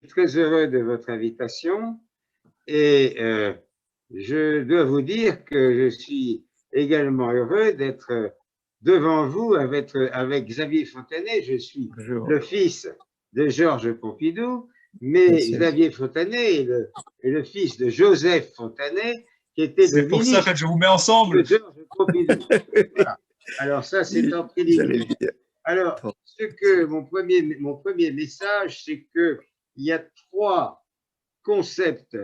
Très heureux de votre invitation et je dois vous dire que je suis également heureux d'être devant vous avec Xavier Fontanet. Je suis Bonjour. le fils de Georges Pompidou, mais Merci. Xavier Fontanet est le fils de Joseph Fontanet, qui était le C'est pour ça que ministre je vous mets ensemble. de Georges Pompidou. Voilà. Alors ça, c'est en préliminaire. Alors, mon premier message, c'est qu'il y a trois concepts,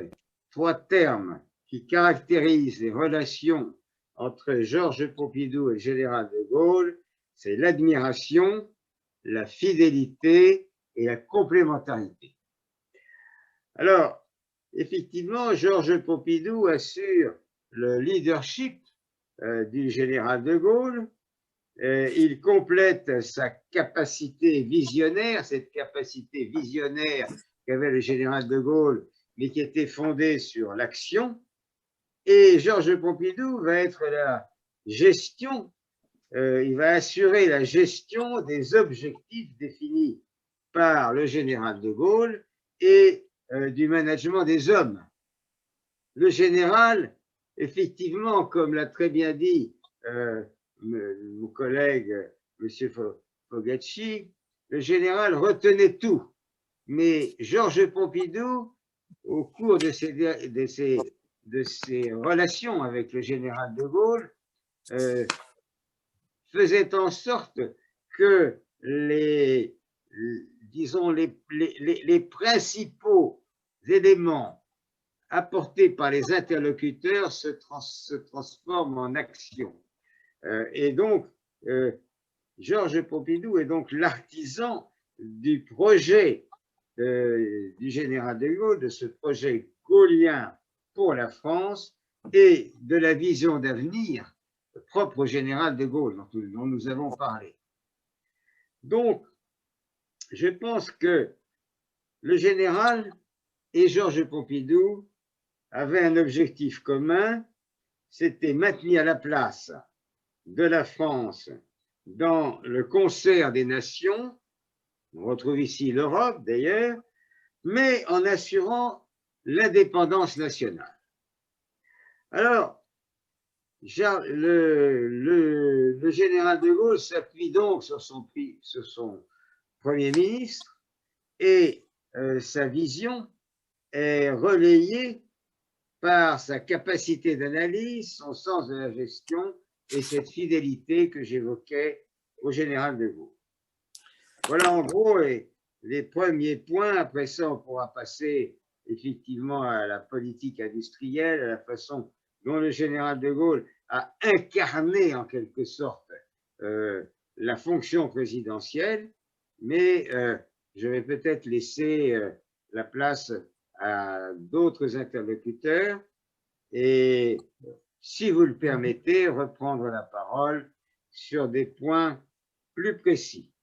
trois termes qui caractérisent les relations entre Georges Pompidou et le général de Gaulle, c'est l'admiration, la fidélité et la complémentarité. Alors, effectivement, Georges Pompidou assure le leadership du général de Gaulle. Il complète sa capacité visionnaire, cette capacité visionnaire qu'avait le général de Gaulle, mais qui était fondée sur l'action. Et Georges Pompidou va être la gestion, il va assurer la gestion des objectifs définis par le général de Gaulle et du management des hommes. Le général, effectivement, comme l'a très bien dit mon collègue M. Fogacci, le général retenait tout. Mais Georges Pompidou, au cours de ses relations avec le général de Gaulle, faisait en sorte que disons, les principaux éléments apportés par les interlocuteurs se transforment en action. Et donc, Georges Pompidou est donc l'artisan du projet du général de Gaulle, de ce projet gaullien pour la France et de la vision d'avenir propre au général de Gaulle dont nous avons parlé. Donc, je pense que le général et Georges Pompidou avaient un objectif commun, c'était maintenir la place de la France dans le concert des nations, on retrouve ici l'Europe d'ailleurs, mais en assurant l'indépendance nationale. Alors, le général de Gaulle s'appuie donc sur son Premier ministre et sa vision est relayée par sa capacité d'analyse, son sens de la gestion et cette fidélité que j'évoquais au général de Gaulle. Voilà en gros les premiers points. Après ça, on pourra passer effectivement à la politique industrielle, à la façon dont le général de Gaulle a incarné en quelque sorte la fonction présidentielle, mais je vais peut-être laisser la place à d'autres interlocuteurs et, si vous le permettez, reprendre la parole sur des points plus précis.